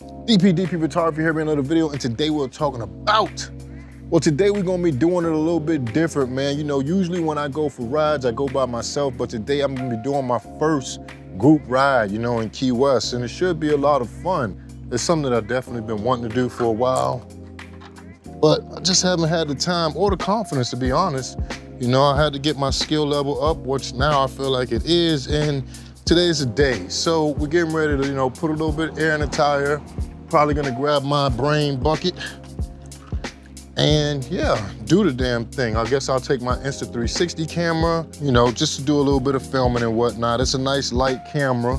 DP Photography here with another video, and today we're talking about, well, today we're gonna be doing it a little bit different, man. You know, usually when I go for rides, I go by myself, but today I'm gonna be doing my first group ride, you know, in Key West, and it should be a lot of fun. It's something that I've definitely been wanting to do for a while, but I just haven't had the time or the confidence, to be honest. You know, I had to get my skill level up, which now I feel like it is, and today's the day. So we're getting ready to, you know, put a little bit of air in the tire. Probably gonna grab my brain bucket and yeah, do the damn thing. I guess I'll take my Insta360 camera, you know, just to do a little bit of filming and whatnot. It's a nice light camera,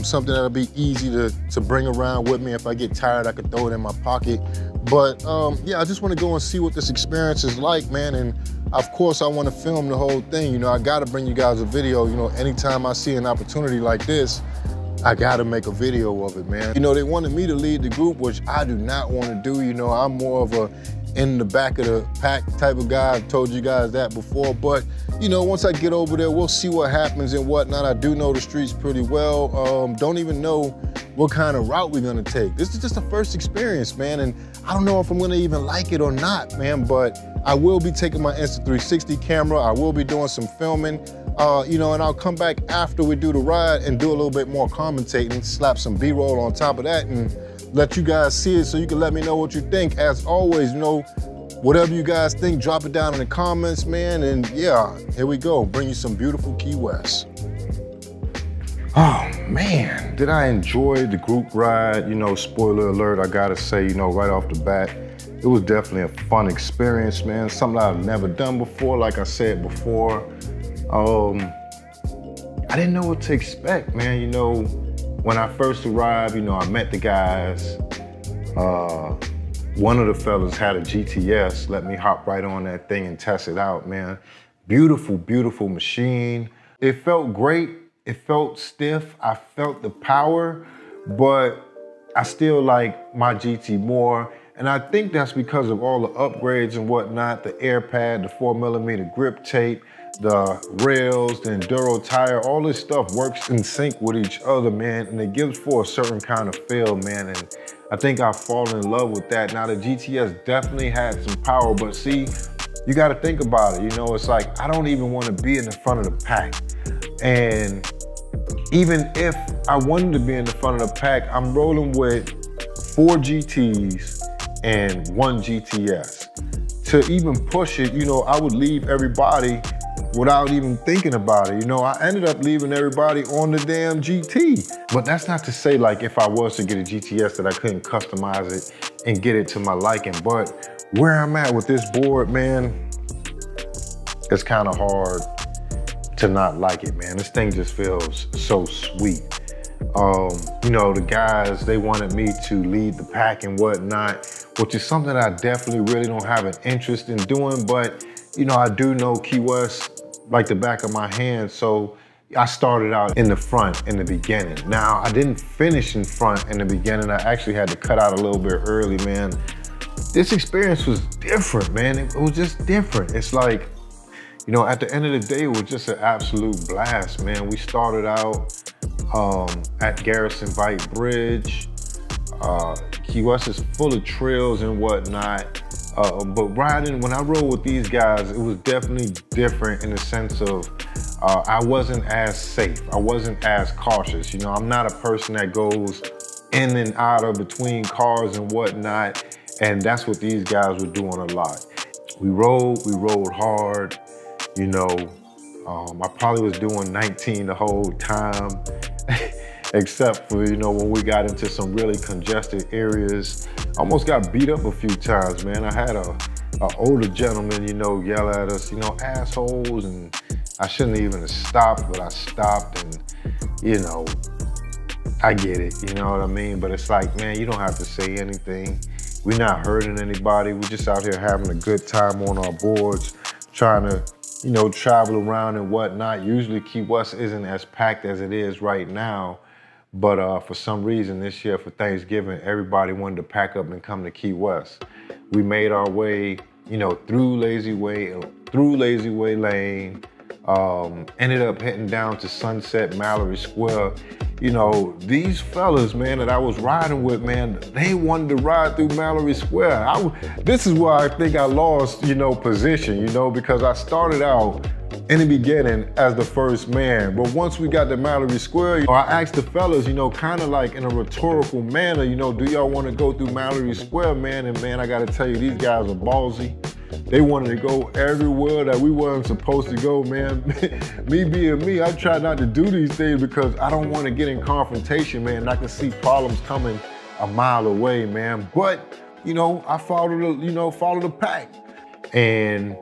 something that'll be easy to bring around with me. If I get tired, I could throw it in my pocket. But yeah, I just wanna go and see what this experience is like, man. And of course, I wanna film the whole thing. You know, I gotta bring you guys a video. You know, anytime I see an opportunity like this, I gotta make a video of it, man. You know, they wanted me to lead the group, which I do not wanna do. You know, I'm more of a in the back of the pack type of guy. I've told you guys that before, but you know, once I get over there, we'll see what happens and whatnot. I do know the streets pretty well. Don't even know what kind of route we're gonna take. This is just the first experience, man, and I don't know if I'm gonna even like it or not, man, but I will be taking my Insta360 camera. I will be doing some filming. You know, and I'll come back after we do the ride and do a little bit more commentating, slap some B-roll on top of that and let you guys see it so you can let me know what you think. As always, you know, whatever you guys think, drop it down in the comments, man. And yeah, here we go. Bring you some beautiful Key West. Oh man, did I enjoy the group ride? You know, spoiler alert, I gotta say, you know, right off the bat, it was definitely a fun experience, man. Something I've never done before, like I said before. I didn't know what to expect, man. You know, when I first arrived, you know, I met the guys. One of the fellas had a GTS, let me hop right on that thing and test it out, man. Beautiful, beautiful machine. It felt great, it felt stiff, I felt the power, but I still like my GT more. And I think that's because of all the upgrades and whatnot, the air pad, the 4mm grip tape, the rails, the enduro tire, all this stuff works in sync with each other, man, and it gives for a certain kind of feel, man, and I think I've fallen in love with that. Now, the GTS definitely had some power, but see, you gotta think about it, you know, it's like, I don't even wanna be in the front of the pack, and even if I wanted to be in the front of the pack, I'm rolling with 4 GTs and 1 GTS. To even push it, you know, I would leave everybody without even thinking about it. You know, I ended up leaving everybody on the damn GT. But that's not to say, like, if I was to get a GTS that I couldn't customize it and get it to my liking. But where I'm at with this board, man, it's kind of hard to not like it, man. This thing just feels so sweet. You know, the guys, they wanted me to lead the pack and whatnot, which is something I definitely really don't have an interest in doing, but you know, I do know Key West like the back of my hand, so I started out in the front in the beginning. Now, I didn't finish in front in the beginning. I actually had to cut out a little bit early, man. This experience was different, man. It was just different. It's like, you know, at the end of the day, it was just an absolute blast, man. We started out at Garrison Bight Bridge. Key West is full of trails and whatnot. But riding, when I rode with these guys, it was definitely different in the sense of I wasn't as safe. I wasn't as cautious. You know, I'm not a person that goes in and out of between cars and whatnot. And that's what these guys were doing a lot. We rode hard. You know, I probably was doing 19 the whole time, except for, you know, when we got into some really congested areas. Almost got beat up a few times, man. I had a older gentleman, you know, yell at us, you know, assholes, and I shouldn't even have stopped, but I stopped, and, you know, I get it, you know what I mean? But it's like, man, you don't have to say anything. We're not hurting anybody. We're just out here having a good time on our boards, trying to, you know, travel around and whatnot. Usually Key West isn't as packed as it is right now. But for some reason this year for Thanksgiving, everybody wanted to pack up and come to Key West. We made our way, you know, through Lazy Way Lane, Ended up heading down to Sunset Mallory Square. You know, these fellas, man, that I was riding with, man, they wanted to ride through Mallory Square. This is where I think I lost, you know, position, you know, because I started out in the beginning as the first man. But once we got to Mallory Square, you know, I asked the fellas, you know, kind of like in a rhetorical manner, you know, do y'all want to go through Mallory Square, man? And man, I got to tell you, these guys are ballsy. They wanted to go everywhere that we weren't supposed to go, man. Me being me, I try not to do these things because I don't want to get in confrontation, man. I can see problems coming a mile away, man. But, you know, I follow the pack. And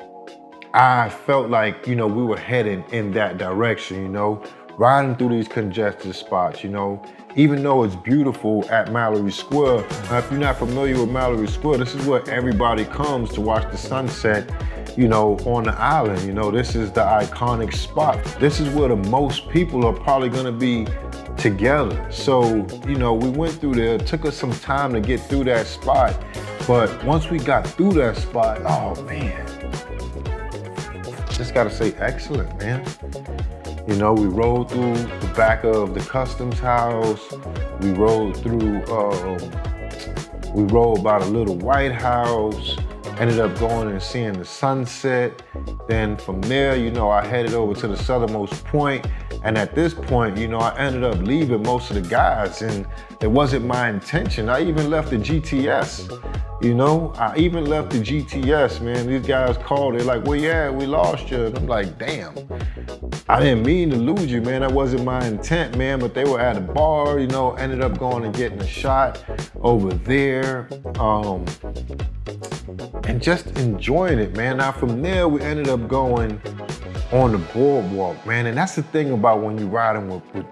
I felt like, you know, we were heading in that direction, you know, riding through these congested spots, you know, even though it's beautiful at Mallory Square. Now, if you're not familiar with Mallory Square, this is where everybody comes to watch the sunset, you know, on the island. You know, this is the iconic spot. This is where the most people are probably gonna be together. So, you know, we went through there. It took us some time to get through that spot. But once we got through that spot, oh man, just gotta say excellent, man. You know, we rode through the back of the customs house. We rode through, we rode by the little White House, ended up going and seeing the sunset. Then from there, you know, I headed over to the southernmost point. And at this point, you know, I ended up leaving most of the guys, and it wasn't my intention. I even left the GTS. You know, I even left the GTS, man. These guys called, they're like, well, yeah, we lost you. And I'm like, damn, I didn't mean to lose you, man. That wasn't my intent, man. But they were at a bar, you know, ended up going and getting a shot over there. And just enjoying it, man. Now from there, we ended up going on the boardwalk, man. And that's the thing about when you're riding with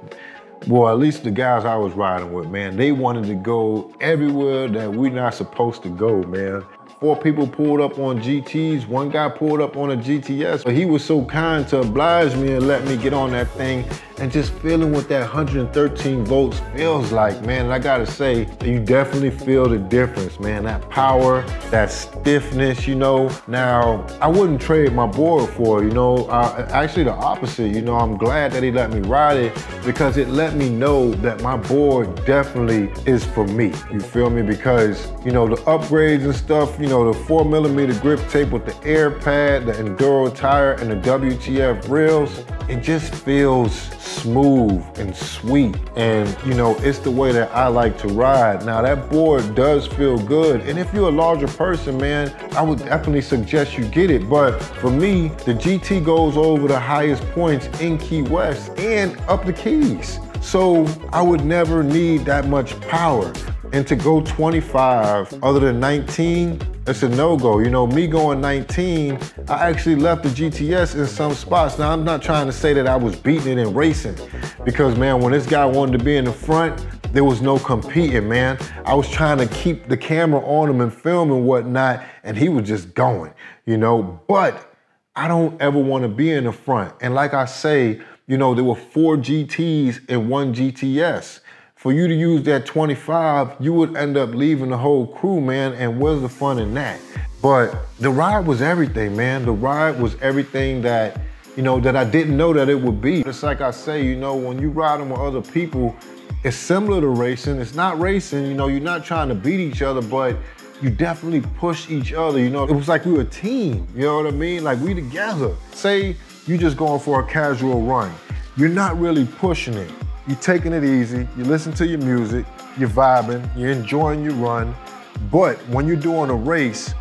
well, at least the guys I was riding with, man, they wanted to go everywhere that we're not supposed to go, man. 4 people pulled up on GTs, 1 guy pulled up on a GTS, but he was so kind to oblige me and let me get on that thing and just feeling what that 113 volts feels like, man. And I gotta say, you definitely feel the difference, man. That power, that stiffness, you know. Now, I wouldn't trade my board for it, you know. Actually the opposite, you know. I'm glad that he let me ride it because it let me know that my board definitely is for me, you feel me? Because, you know, the upgrades and stuff, you know, the 4mm grip tape with the air pad, the Enduro tire, and the WTF rails, it just feels smooth and sweet. And, you know, it's the way that I like to ride. Now, that board does feel good. And if you're a larger person, man, I would definitely suggest you get it. But for me, the GT goes over the highest points in Key West and up the Keys. So I would never need that much power. And to go 25 other than 19, it's a no-go. You know, me going 19, I actually left the GTS in some spots. Now, I'm not trying to say that I was beating it in racing because, man, when this guy wanted to be in the front, there was no competing, man. I was trying to keep the camera on him and film and whatnot, and he was just going, you know. But I don't ever want to be in the front. And like I say, you know, there were 4 GTs and 1 GTS. For you to use that 25, you would end up leaving the whole crew, man, and where's the fun in that? But the ride was everything, man. The ride was everything that, you know, that I didn't know that it would be. It's like I say, you know, when you riding with other people, it's similar to racing. It's not racing, you know, you're not trying to beat each other, but you definitely push each other, you know. It was like we were a team, you know what I mean? Like we together. Say you just going for a casual run. You're not really pushing it. You're taking it easy, you listen to your music, you're vibing, you're enjoying your run. But when you're doing a race,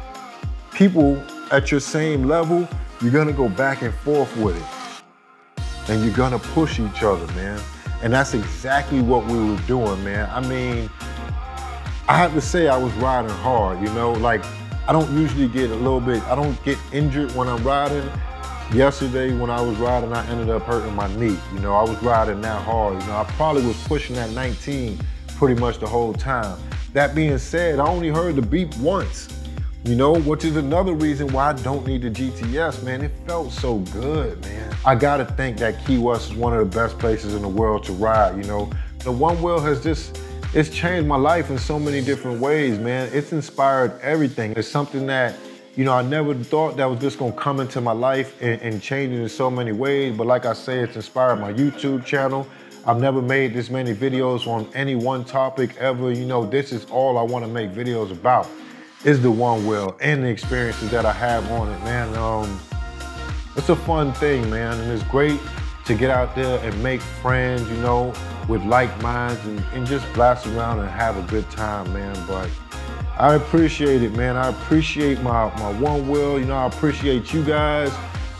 people at your same level, you're gonna go back and forth with it. And you're gonna push each other, man. And that's exactly what we were doing, man. I mean, I have to say I was riding hard, you know? Like, I don't usually get I don't get injured when I'm riding. Yesterday when I was riding, I ended up hurting my knee. You know, I was riding that hard. You know, I probably was pushing that 19 pretty much the whole time. That being said, I only heard the beep once, you know, which is another reason why I don't need the GTS, man. It felt so good, man. I gotta think that Key West is one of the best places in the world to ride, you know. The Onewheel has just, it's changed my life in so many different ways, man. It's inspired everything. It's something that, You know, I never thought that was just gonna come into my life and change it in so many ways. But like I say, it's inspired my YouTube channel. I've never made this many videos on any one topic ever. You know, this is all I wanna make videos about, is the Onewheel and the experiences that I have on it, man. It's a fun thing, man, and it's great to get out there and make friends, you know, with like minds and just blast around and have a good time, man. But I appreciate it, man. I appreciate my Onewheel, you know, I appreciate you guys.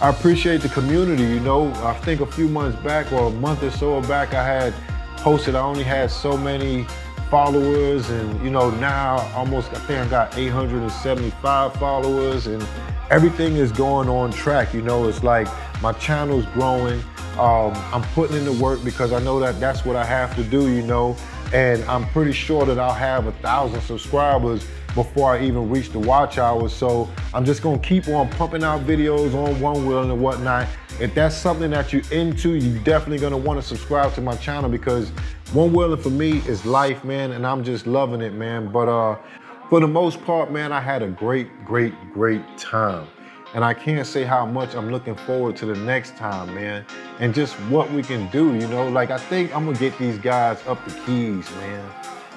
I appreciate the community, you know. I think a few months back or a month or so back, I had posted, I only had so many followers, and you know, now almost, I think I got 875 followers, and everything is going on track. You know, it's like my channel's growing. I'm putting in the work because I know that that's what I have to do, you know, and I'm pretty sure that I'll have 1,000 subscribers before I even reach the watch hours. So I'm just gonna keep on pumping out videos on Onewheel and whatnot. If that's something that you're into, you're definitely gonna wanna subscribe to my channel, because Onewheeling for me is life, man, and I'm just loving it, man. But for the most part, man, I had a great time. And I can't say how much I'm looking forward to the next time, man, and just what we can do, you know? Like, I think I'm gonna get these guys up the keys, man,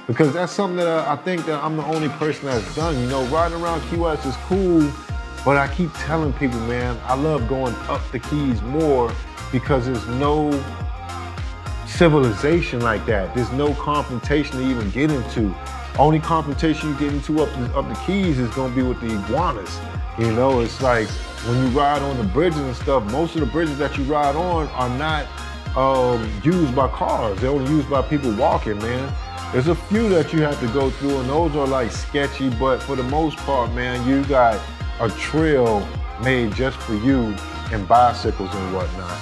because that's something that I think that I'm the only person that's done. You know, riding around QS is cool, but I keep telling people, man, I love going up the keys more because there's no civilization like that. There's no confrontation to even get into. Only confrontation you get into up the keys is gonna be with the iguanas. You know, it's like when you ride on the bridges and stuff, most of the bridges that you ride on are not used by cars. They're only used by people walking, man. There's a few that you have to go through, and those are like sketchy, but for the most part, man, you got a trail made just for you and bicycles and whatnot.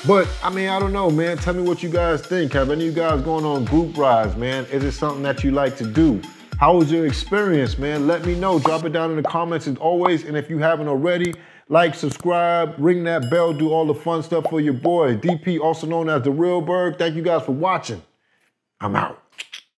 But I mean, I don't know, man. Tell me what you guys think. Have any of you guys going on group rides, man? Is it something that you like to do? How was your experience, man? Let me know. Drop it down in the comments as always. And if you haven't already, like, subscribe, ring that bell, do all the fun stuff for your boy. DP, also known as The Real Berg. Thank you guys for watching. I'm out.